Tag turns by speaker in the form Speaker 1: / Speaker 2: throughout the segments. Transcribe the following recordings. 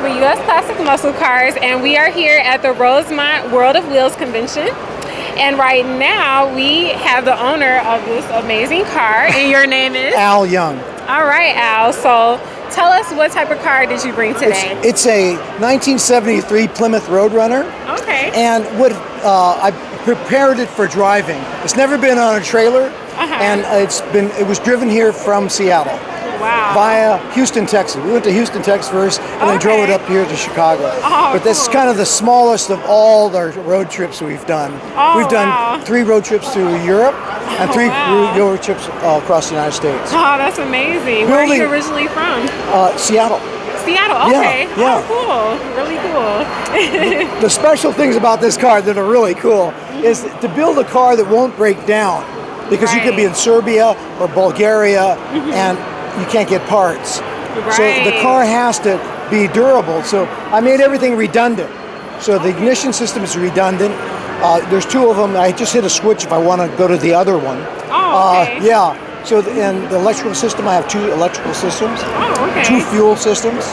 Speaker 1: With US Classic Muscle Cars, and we are here at the Rosemont World of Wheels convention, and right now we have the owner of this amazing car, and your name is?
Speaker 2: Al Young.
Speaker 1: All right, Al, so tell us, what type of car did you bring today?
Speaker 2: It's a 1973 Plymouth Roadrunner.
Speaker 1: Okay.
Speaker 2: And what I prepared it for driving. It's never been on a trailer, and it was driven here from Seattle.
Speaker 1: Wow.
Speaker 2: Via Houston, Texas. We went to Houston, Texas first, and then drove it up here to Chicago.
Speaker 1: Oh,
Speaker 2: but this is kind of the smallest of all the road trips we've done. We've done 3 road trips through Europe and 3 road trips across the United States.
Speaker 1: Oh, that's amazing. Where are you originally from?
Speaker 2: Seattle.
Speaker 1: Seattle, okay.
Speaker 2: Yeah.
Speaker 1: Oh, cool. Really cool.
Speaker 2: The special things about this car that are really cool is to build a car that won't break down, because you could be in Serbia or Bulgaria and you can't get parts. So the car has to be durable. So I made everything redundant. So the ignition system is redundant. There's 2 of them. I just hit a switch if I want to go to the other one.
Speaker 1: Oh, okay.
Speaker 2: Yeah. So in the electrical system, I have 2 electrical systems,
Speaker 1: oh, okay.
Speaker 2: 2 fuel systems,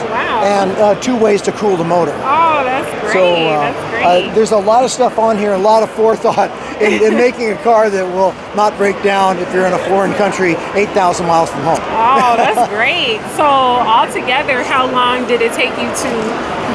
Speaker 2: and 2 ways to cool the motor.
Speaker 1: Oh, that's great.
Speaker 2: So
Speaker 1: that's great.
Speaker 2: There's a lot of stuff on here, a lot of forethought in making a car that will not break down if you're in a foreign country 8,000 miles from home.
Speaker 1: Oh, that's great. So altogether, how long did it take you to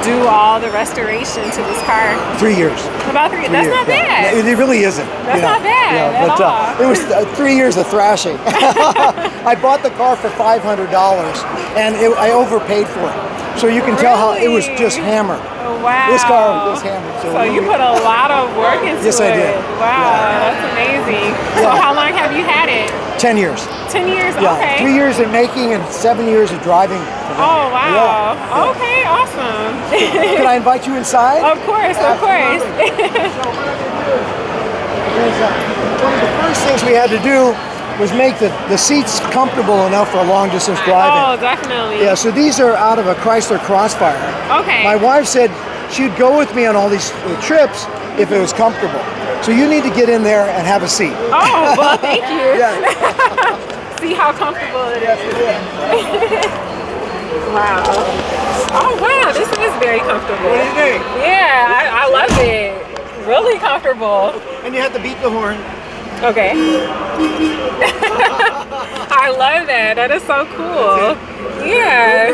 Speaker 1: do all the restoration to this car?
Speaker 2: 3 years.
Speaker 1: About 3 years? That's not bad.
Speaker 2: It really isn't.
Speaker 1: That's not bad at all.
Speaker 2: It was 3 years of thrashing. I bought the car for $500, and I overpaid for it. So you can tell how it was just hammered.
Speaker 1: Wow.
Speaker 2: This car was hammered.
Speaker 1: So you put a lot of work into it.
Speaker 2: Yes, I did.
Speaker 1: Wow, that's amazing. So how long have you had it?
Speaker 2: 10 years.
Speaker 1: 10 years?
Speaker 2: Yeah,
Speaker 1: okay.
Speaker 2: 3 years in making and 7 years of driving.
Speaker 1: Oh, wow. Yeah. Okay, awesome.
Speaker 2: Can I invite you inside?
Speaker 1: Of course, of course.
Speaker 2: One of the first things we had to do was make the seats comfortable enough for long distance driving.
Speaker 1: Oh, definitely.
Speaker 2: Yeah, so these are out of a Chrysler Crossfire.
Speaker 1: Okay.
Speaker 2: My wife said she'd go with me on all these trips if it was comfortable. So you need to get in there and have a seat.
Speaker 1: Oh, well, thank you.
Speaker 2: Yeah.
Speaker 1: See how comfortable it is.
Speaker 2: Yes,
Speaker 1: Wow. Oh, wow, this is very comfortable.
Speaker 2: What do you think?
Speaker 1: Yeah, I love it. Really comfortable.
Speaker 2: And you have to beat the horn.
Speaker 1: Okay. I love that. That is so cool. Yeah.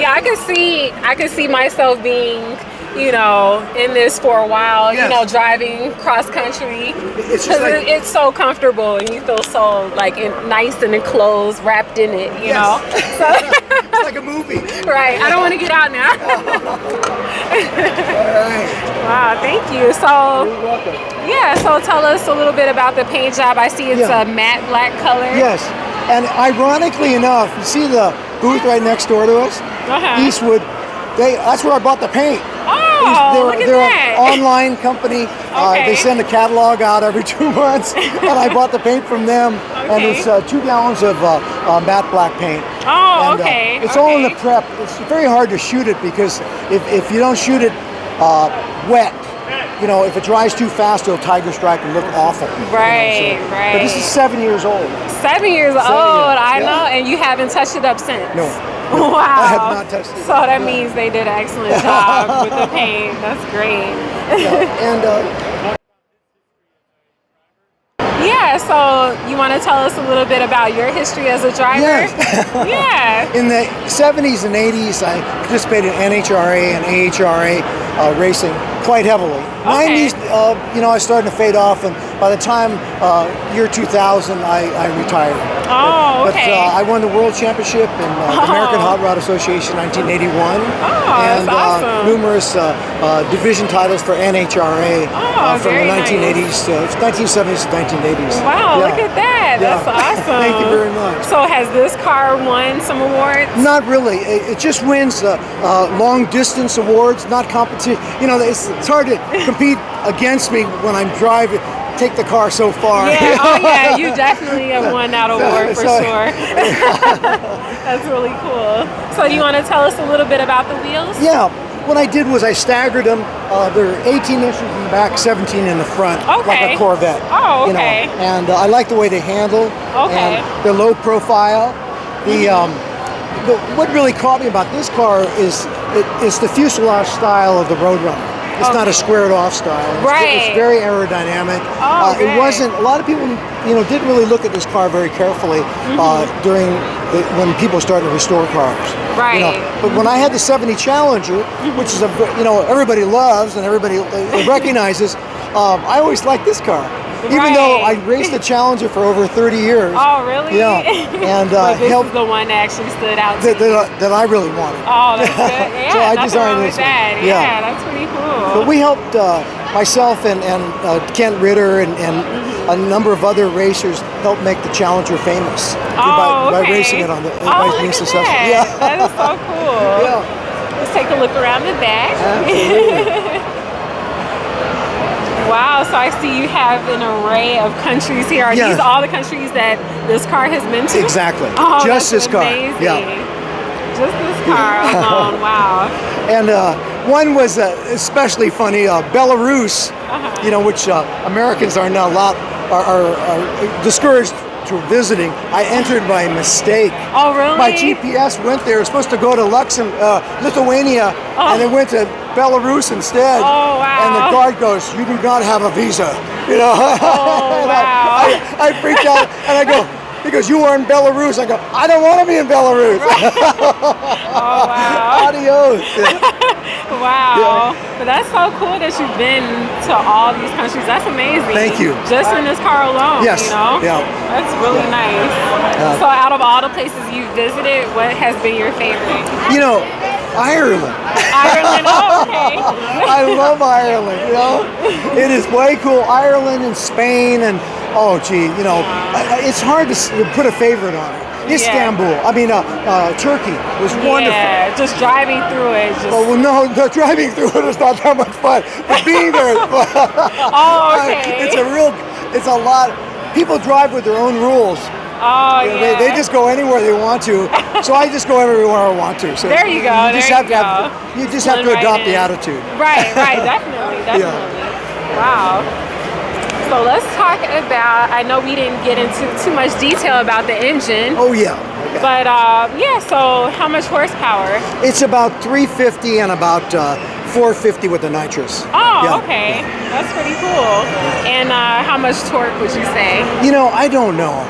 Speaker 1: Yeah, I could see myself being, you know, in this for a while, you know, driving cross country. It's just like, it's so comfortable, and you feel so like nice and enclosed, wrapped in it, you know. So
Speaker 2: it's like a movie.
Speaker 1: Right. I don't want to get out now.
Speaker 2: All right.
Speaker 1: Wow, thank you. So,
Speaker 2: you're welcome.
Speaker 1: Yeah, so tell us a little bit about the paint job. I see it's a matte black color.
Speaker 2: Yes, and ironically enough, you see the booth right next door to us? Eastwood, that's where I bought the paint.
Speaker 1: Oh,
Speaker 2: they're an online company. They send a catalog out every 2 months, and I bought the paint from them. And it's 2 gallons of matte black paint.
Speaker 1: Oh,
Speaker 2: and, it's all in the prep. It's very hard to shoot it, because if you don't shoot it wet, you know, if it dries too fast, it'll tiger strike and look awful.
Speaker 1: Right,
Speaker 2: you know,
Speaker 1: right.
Speaker 2: But this is 7 years old.
Speaker 1: 7 years old, I know, and you haven't touched it up since.
Speaker 2: No.
Speaker 1: Wow.
Speaker 2: I have not touched it.
Speaker 1: So that means they did an excellent job with the paint. That's great. Yeah, so you want to tell us a little bit about your history as a driver?
Speaker 2: Yes. In the 70s and 80s, I participated in NHRA and AHRA racing quite heavily. 90s, you know, I started to fade off, and by the time year 2000, I retired.
Speaker 1: Oh, okay.
Speaker 2: But I won the World Championship in the American Hot Rod Association 1981.
Speaker 1: That's awesome.
Speaker 2: Numerous division titles for NHRA from the 1980s, 1970s to 1980s.
Speaker 1: Wow, look at that. That's awesome.
Speaker 2: Thank you very much.
Speaker 1: So has this car won some awards?
Speaker 2: Not really. It just wins long distance awards, not competition. You know, it's hard to compete against me when I'm driving. Take the car so far.
Speaker 1: Yeah, oh yeah, you definitely have won that award for sure. That's really cool. So you want to tell us a little bit about the wheels?
Speaker 2: Yeah, what I did was I staggered them. They're 18 inches in the back, 17 in the front, like a Corvette.
Speaker 1: Oh, okay.
Speaker 2: You know? And I like the way they handle.
Speaker 1: Okay.
Speaker 2: And they're low profile. What really caught me about this car is it's the fuselage style of the Roadrunner. It's not a squared off style. It's very aerodynamic. It wasn't. A lot of people, didn't really look at this car very carefully during when people started to restore cars.
Speaker 1: Right.
Speaker 2: But when I had the '70 Challenger, which is everybody loves and everybody recognizes, I always liked this car. Even though I raced the Challenger for over 30 years.
Speaker 1: Oh, really?
Speaker 2: Yeah. And
Speaker 1: this is the one that actually stood out to
Speaker 2: that I really wanted.
Speaker 1: Oh, that's good. Yeah,
Speaker 2: so I designed this.
Speaker 1: Yeah, that's pretty cool.
Speaker 2: But we helped myself and Kent Ritter and a number of other racers help make the Challenger famous by racing it on the by being successful.
Speaker 1: Yeah, that is so cool.
Speaker 2: Yeah.
Speaker 1: Let's take a look around the back.
Speaker 2: Absolutely.
Speaker 1: Wow, so I see you have an array of countries here. Are these all the countries that this car has been to?
Speaker 2: Exactly.
Speaker 1: Oh,
Speaker 2: just this car.
Speaker 1: Amazing.
Speaker 2: Yeah.
Speaker 1: Just this car alone. Wow.
Speaker 2: And one was especially funny. Belarus, which Americans are now are discouraged to visiting. I entered by mistake.
Speaker 1: Oh, really?
Speaker 2: My GPS went there. It was supposed to go to Lithuania, and it went to Belarus instead.
Speaker 1: Oh, wow.
Speaker 2: And the guard goes, "You do not have a visa."
Speaker 1: Oh, wow.
Speaker 2: I freaked out, and I go. He goes, "You are in Belarus." I go, "I don't want to be in Belarus."
Speaker 1: Oh, wow.
Speaker 2: Adios.
Speaker 1: Wow. Yeah. But that's so cool that you've been to all these countries. That's amazing.
Speaker 2: Thank you.
Speaker 1: Just in this car alone,
Speaker 2: Yes. Yeah.
Speaker 1: That's really nice. So out of all the places you've visited, what has been your favorite?
Speaker 2: Ireland.
Speaker 1: Ireland, okay.
Speaker 2: I love Ireland, It is way cool. Ireland and Spain and, it's hard to put a favorite on it. Istanbul, Turkey was wonderful.
Speaker 1: Yeah, just driving through it.
Speaker 2: No, driving through it is not that much fun, but being there is fun.
Speaker 1: Oh, okay.
Speaker 2: It's a lot. People drive with their own rules.
Speaker 1: Oh, yeah.
Speaker 2: They just go anywhere they want to. So I just go everywhere I want to. So
Speaker 1: there you go.
Speaker 2: You just have to adopt the attitude.
Speaker 1: Right, definitely. Yeah. Wow. So let's talk about, I know we didn't get into too much detail about the engine.
Speaker 2: Oh, yeah.
Speaker 1: But, so how much horsepower?
Speaker 2: It's about 350 and about 450 with the nitrous.
Speaker 1: Oh, okay. That's pretty cool. And how much torque would you say?
Speaker 2: I don't know.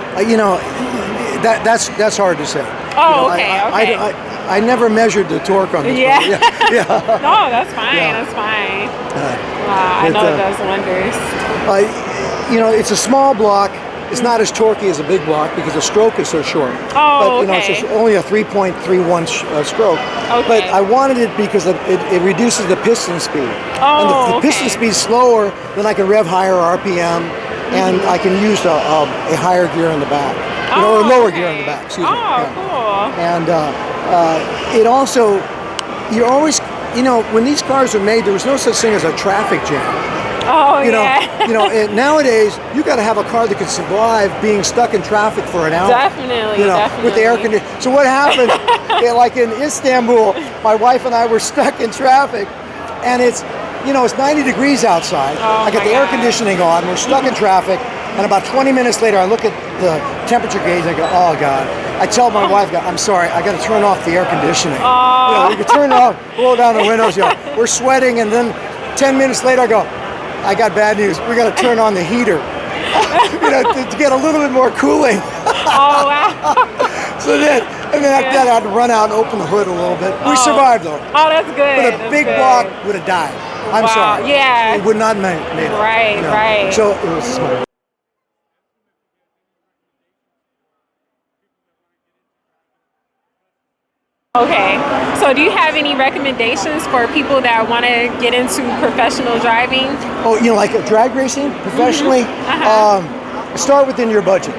Speaker 2: That's hard to say.
Speaker 1: Oh, okay.
Speaker 2: I never measured the torque on this.
Speaker 1: Yeah.
Speaker 2: Yeah.
Speaker 1: No, that's fine. That's fine. Wow, I know it does wonders.
Speaker 2: It's a small block. It's not as torquey as a big block because the stroke is so short.
Speaker 1: Oh,
Speaker 2: but, it's only a 3.31 stroke.
Speaker 1: Okay.
Speaker 2: But I wanted it because it reduces the piston speed.
Speaker 1: Oh,
Speaker 2: and the piston speed is slower, then I can rev higher RPM, and I can use a higher gear in the back. Or a lower gear in the back, excuse me.
Speaker 1: Cool.
Speaker 2: And it also, you're always, when these cars are made, there was no such thing as a traffic jam.
Speaker 1: Oh,
Speaker 2: Nowadays, you got to have a car that can survive being stuck in traffic for an hour.
Speaker 1: Definitely,
Speaker 2: with the air conditioning. So what happened, like in Istanbul, my wife and I were stuck in traffic, and it's 90 degrees outside. I got the air conditioning on, we're stuck in traffic, and about 20 minutes later, I look at the temperature gauge and I go, oh God. I tell my wife, I'm sorry, I got to turn off the air conditioning. You can turn it off, roll down the windows, we're sweating, and then 10 minutes later I go, I got bad news. We got to turn on the heater, to get a little bit more cooling.
Speaker 1: Oh, wow.
Speaker 2: So then after that, I had to run out and open the hood a little bit. We survived though.
Speaker 1: Oh, that's good.
Speaker 2: But a big block would have died. I'm sorry.
Speaker 1: Yeah.
Speaker 2: It would not have made it.
Speaker 1: Right.
Speaker 2: So it was smart.
Speaker 1: Okay. So do you have any recommendations for people that want to get into professional driving?
Speaker 2: Oh, like drag racing professionally? Start within your budget.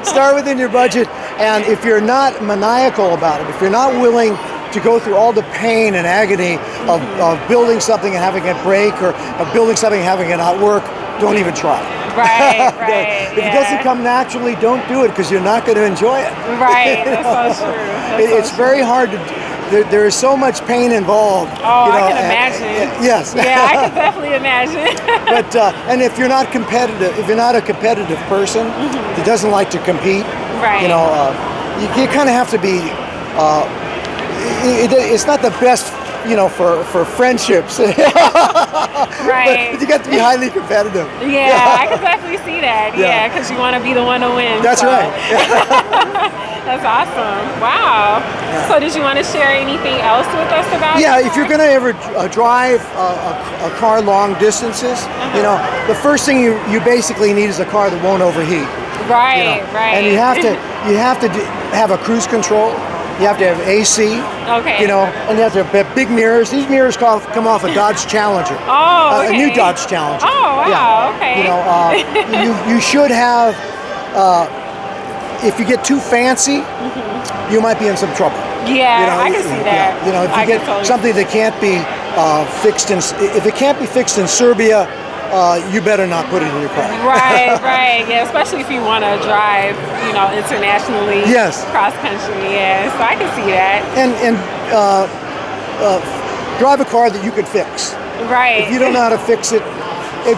Speaker 2: Start within your budget. And if you're not maniacal about it, if you're not willing to go through all the pain and agony of building something and having it break, or of building something and having it not work, don't even try.
Speaker 1: Right, right.
Speaker 2: If it doesn't come naturally, don't do it, because you're not going to enjoy it.
Speaker 1: Right, that's so true.
Speaker 2: It's very hard to. There is so much pain involved.
Speaker 1: Oh, I can imagine.
Speaker 2: Yes.
Speaker 1: Yeah, I can definitely imagine.
Speaker 2: But and if you're not competitive, if you're not a competitive person that doesn't like to compete,
Speaker 1: right.
Speaker 2: You kind of have to be. It's not the best, for friendships.
Speaker 1: Right.
Speaker 2: But you got to be highly competitive.
Speaker 1: Yeah, I can definitely see that. Yeah, because you want to be the one to win.
Speaker 2: That's right.
Speaker 1: That's awesome. Wow. Yeah. So did you want to share anything else with us about
Speaker 2: if you're going to ever drive a car long distances, the first thing you basically need is a car that won't overheat.
Speaker 1: Right, right.
Speaker 2: And you have to have a cruise control. You have to have AC.
Speaker 1: Okay.
Speaker 2: And you have to have big mirrors. These mirrors come off a Dodge Challenger.
Speaker 1: Oh, okay.
Speaker 2: A new Dodge Challenger.
Speaker 1: Oh, wow.
Speaker 2: Yeah. Okay. You should have. If you get too fancy, you might be in some trouble.
Speaker 1: Yeah, I can see that.
Speaker 2: If you get something that can't be fixed if it can't be fixed in Serbia, you better not put it in your car.
Speaker 1: Right, right. Yeah, especially if you want to drive, internationally.
Speaker 2: Yes.
Speaker 1: Cross country. Yeah, so I can see that.
Speaker 2: And drive a car that you could fix.
Speaker 1: Right.
Speaker 2: If you don't know how to fix it, it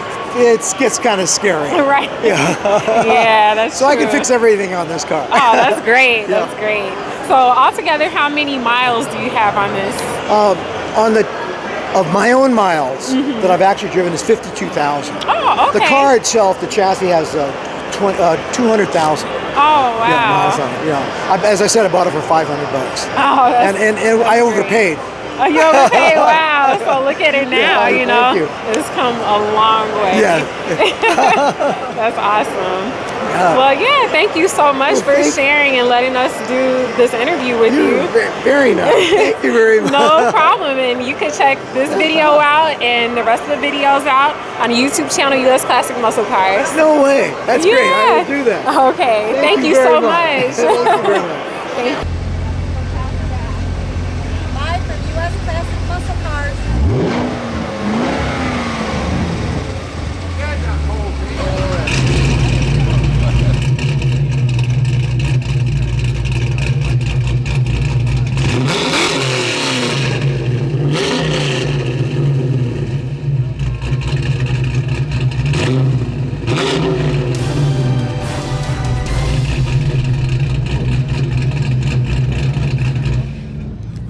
Speaker 2: gets kind of scary.
Speaker 1: Right. Yeah. Yeah, that's
Speaker 2: so
Speaker 1: true.
Speaker 2: I can fix everything on this car.
Speaker 1: Oh, that's great. Yeah. That's great. So altogether, how many miles do you have on this?
Speaker 2: Of my own miles that I've actually driven is 52,000.
Speaker 1: Oh, okay.
Speaker 2: The car itself, the chassis has 200,000.
Speaker 1: Oh, wow.
Speaker 2: Yeah, miles on it. As I said, I bought it for $500.
Speaker 1: Oh, that's
Speaker 2: and I overpaid.
Speaker 1: Oh, you overpaid? Wow. So look at it now,
Speaker 2: Thank you.
Speaker 1: It's come a long way.
Speaker 2: Yeah.
Speaker 1: That's awesome. Well, thank you so much for sharing and letting us do this interview with you.
Speaker 2: Very nice. Thank you very much.
Speaker 1: No problem. And you can check this video out and the rest of the videos out on the YouTube channel, US Classic Muscle Cars.
Speaker 2: No way. That's great. I will do that.
Speaker 1: Okay. Thank you so much.
Speaker 2: Thank you very much.
Speaker 1: Thank you.